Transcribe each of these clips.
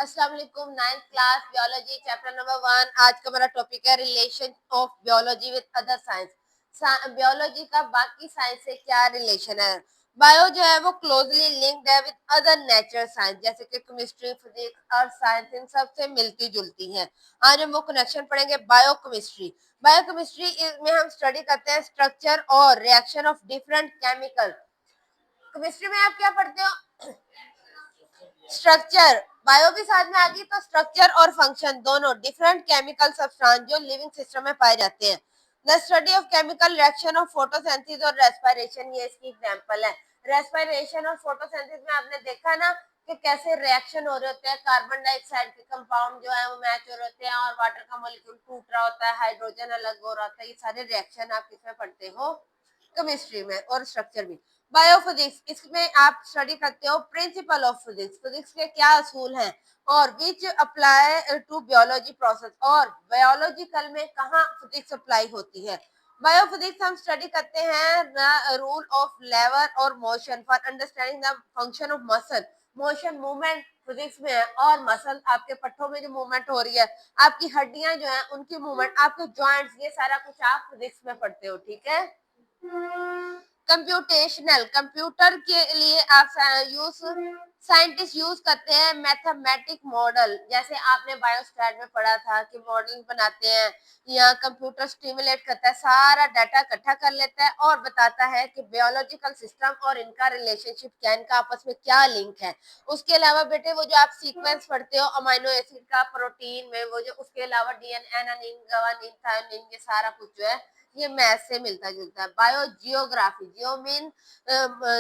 अस्सलाम वालेकुम। 9th class biology chapter number 1। आज का हमारा टॉपिक है relation of biology with other science. Biology का बाकी साइंस से क्या रिलेशन है। बायो जो है वो क्लोजली लिंक्ड है विद अदर नेचर साइंस, जैसे कि केमिस्ट्री, फिजिक्स और साइंस, इन सब से मिलती जुलती हैं। आज हम वो कनेक्शन पढ़ेंगे बायोकेमिस्ट्री। बायोकेमिस्ट्री में हम स्टडी करते हैं स्ट्रक्चर और reaction of different chemical. Chemistry में आप क्या पढ़ते हो? स्ट्रक्चर। बायो भी साथ में आ गई तो स्ट्रक्चर और फंक्शन दोनों डिफरेंट केमिकल सब्सटेंस जो लिविंग सिस्टम में पाए जाते हैं। The study of chemical reaction of photosynthesis और रेस्पिरेशन, ये इसकी एग्जांपल है। रेस्पिरेशन और फोटोसिंथेसिस में आपने देखा ना कि कैसे रिएक्शन हो रहे होते हैं, कार्बन डाइऑक्साइड के कंपाउंड जो है वो मैच हो रहे होते हैं और वाटर का मॉलिक्यूल टूट रहा होता है, हाइड्रोजन अलग हो रहा होता है। ये सारे रिएक्शन आप किसमें पढ़ते हो? केमिस्ट्री में। और स्ट्रक्चर भी। बायोफिजिक्स, इसमें आप स्टडी करते हो प्रिंसिपल ऑफ फिजिक्स, फिजिक्स के क्या असूल हैं और विच अप्लाई टू बियोलॉजी प्रोसेस, और बायोलॉजिकल में कहाँ फिजिक्स अप्लाई होती है। बायोफिजिक्स हम स्टडी करते हैं द रूल ऑफ लेवर और motion for understanding the function of muscle. Motion movement physics में है, और मसल आपके पट्टों में जो मूवमेंट हो रही है, आपकी हड्डियां जो है उनकी मूवमेंट, आपके जॉइंट्स, ये सारा कुछ आप फिजिक्स में पढ़ते हो। ठीक है। कंप्यूटेशनल, कंप्यूटर के लिए आप यूज साइंटिस्ट यूज करते हैं मैथमेटिक मॉडल, जैसे आपने बायोस्टैट में पढ़ा था कि मॉडलिंग बनाते हैं या कंप्यूटर स्टिमुलेट करता है, सारा डाटा इकट्ठा कर लेता है और बताता है कि बायोलॉजिकल सिस्टम और इनका रिलेशनशिप क्या, इनका आपस में क्या लिंक है। उसके अलावा बेटे वो जो आप सीक्वेंस पढ़ते हो अमाइनो एसिड का, प्रोटीन में वो जो, उसके अलावा डीएनए, एनानिन, गुआनिन, थायोनिन, ये सारा कुछ जो है ये मैथ से मिलता जुलता है। बायो जियोग्राफी, जियो मीन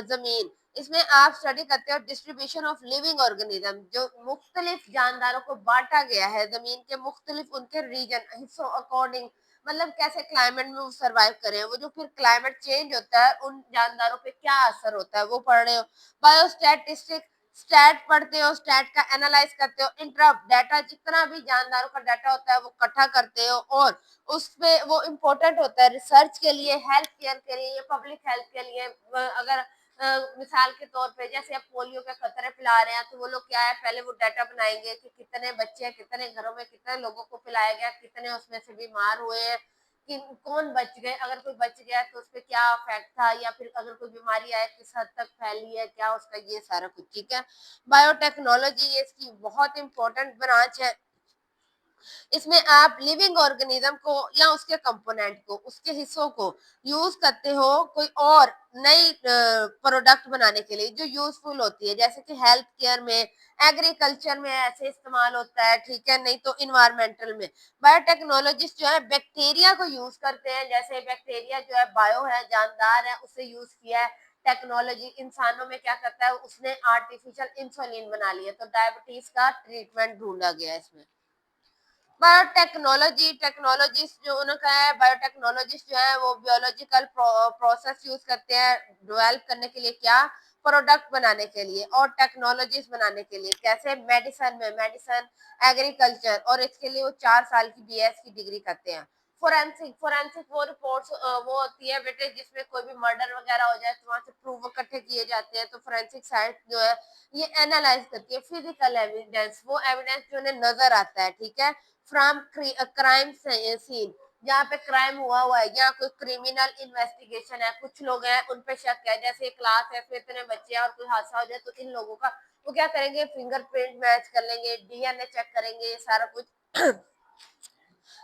जमीन, इसमें आप स्टडी करते हो डिस्ट्रीब्यूशन ऑफ लिविंग ऑर्गेनिज्म, जो मुख्तलिफ जानदारों को बांटा गया है जमीन के मुख्तलिफ उनके रीजन हिस्सों अकॉर्डिंग, मतलब कैसे क्लाइमेट में वो सर्वाइव करें, वो जो फिर क्लाइमेट चेंज होता है उन जानदारों पे क्या असर होता है वो पढ़ रहे हो। बायोस्टैटिस्टिक्स, स्टैट पढ़ते हो, स्टैट का एनालाइज करते हो, इंटरप्ट डाटा, जितना भी जानदारों का डाटा होता है वो इकट्ठा करते हो और उस पे वो इम्पोर्टेंट होता है रिसर्च के लिए, हेल्थ केयर के लिए, पब्लिक हेल्थ के लिए। अगर मिसाल के तौर पे जैसे अब पोलियो के खतरे फैला रहे हैं तो वो लोग क्या है, पहले वो डाटा बनाएंगे कि कितने बच्चे हैं, कितने घरों में कितने लोगों को पिलाया गया, कितने उसमें से बीमार हुए हैं, कि कौन बच गए, अगर कोई बच गया तो उस पर क्या इफेक्ट था, या फिर अगर कोई बीमारी आए किस हद तक फैली है, क्या उसका, ये सारा कुछ। ठीक है। बायोटेक्नोलॉजी, ये इसकी बहुत इंपॉर्टेंट ब्रांच है। इसमें आप लिविंग ऑर्गेनिज्म को या उसके कंपोनेंट को, उसके हिस्सों को यूज करते हो कोई और नई प्रोडक्ट बनाने के लिए जो यूजफुल होती है, जैसे कि हेल्थ केयर में, एग्रीकल्चर में ऐसे इस्तेमाल होता है। ठीक है। नहीं तो इन्वायरमेंटल में बायोटेक्नोलॉजिस्ट जो है बैक्टीरिया को यूज करते हैं, जैसे बैक्टीरिया जो है बायो है, जानदार है, उसे यूज किया है टेक्नोलॉजी। इंसानों में क्या करता है, उसने आर्टिफिशियल इंसुलिन बना लिया, तो डायबिटीज का ट्रीटमेंट ढूंढा गया इसमें। बायोटेक्नोलॉजी, टेक्नोलॉजिस्ट जो उनका है, बायोटेक्नोलॉजिस्ट जो है वो बियोलॉजिकल प्रोसेस यूज करते हैं डेवलप करने के लिए, क्या, प्रोडक्ट बनाने के लिए और टेक्नोलॉजीज बनाने के लिए। कैसे, मेडिसिन में, मेडिसिन, एग्रीकल्चर, और इसके लिए वो 4 साल की बीएस की डिग्री करते हैं। फोरेंसिक, फोरेंसिक वो रिपोर्ट्स वो होती है बेटे जिसमें कोई भी मर्डर वगैरह हो जाए तो वहां से प्रूफ इकट्ठे किए जाते हैं, तो फोरेंसिक साइंस जो है ये एनालाइज करती है फिजिकल एविडेंस, वो एविडेंस जो उन्हें नजर आता है। ठीक है। फ्रॉम क्राइम सीन, जहाँ पे क्राइम हुआ है या कोई क्रिमिनल इन्वेस्टिगेशन है, कुछ लोग हैं उन पे शक है, जैसे क्लास है फिर इतने बच्चे हैं और कोई हादसा हो जाए तो इन लोगों का वो क्या करेंगे, फिंगरप्रिंट मैच कर लेंगे, डीएनए चेक करेंगे, ये सारा कुछ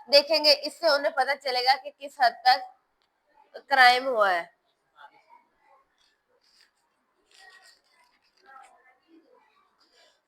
देखेंगे, इससे उन्हें पता चलेगा कि किस हद तक क्राइम हुआ है।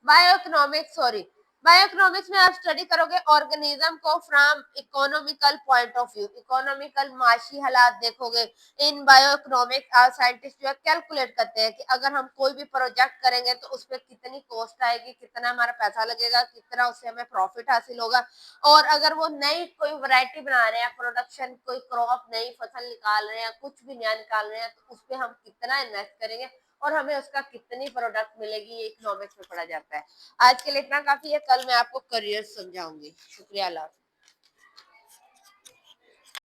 बायोइकोनॉमिक्स, सॉरी, बायोइकोनॉमिक्स में आप स्टडी करोगे ऑर्गेनिज्म को from economical point of view, economical माशी हालात देखोगे। इन बायोइकोनॉमिक साइंटिस्ट जो है कैलकुलेट करते हैं कि अगर हम कोई भी प्रोजेक्ट करेंगे तो उस पर कितनी कॉस्ट आएगी, कितना हमारा पैसा लगेगा, कितना उससे हमें प्रॉफिट हासिल होगा, और अगर वो नई कोई वैरायटी बना रहे हैं, प्रोडक्शन, कोई क्रॉप, नई फसल निकाल रहे हैं, कुछ भी नया निकाल रहे हैं, तो उस पर हम कितना इन्वेस्ट करेंगे और हमें उसका कितनी प्रोडक्ट मिलेगी, ये इकोनॉमिक्स में पढ़ा जाता है। आज के लिए इतना काफी है, कल मैं आपको करियर समझाऊंगी। शुक्रिया।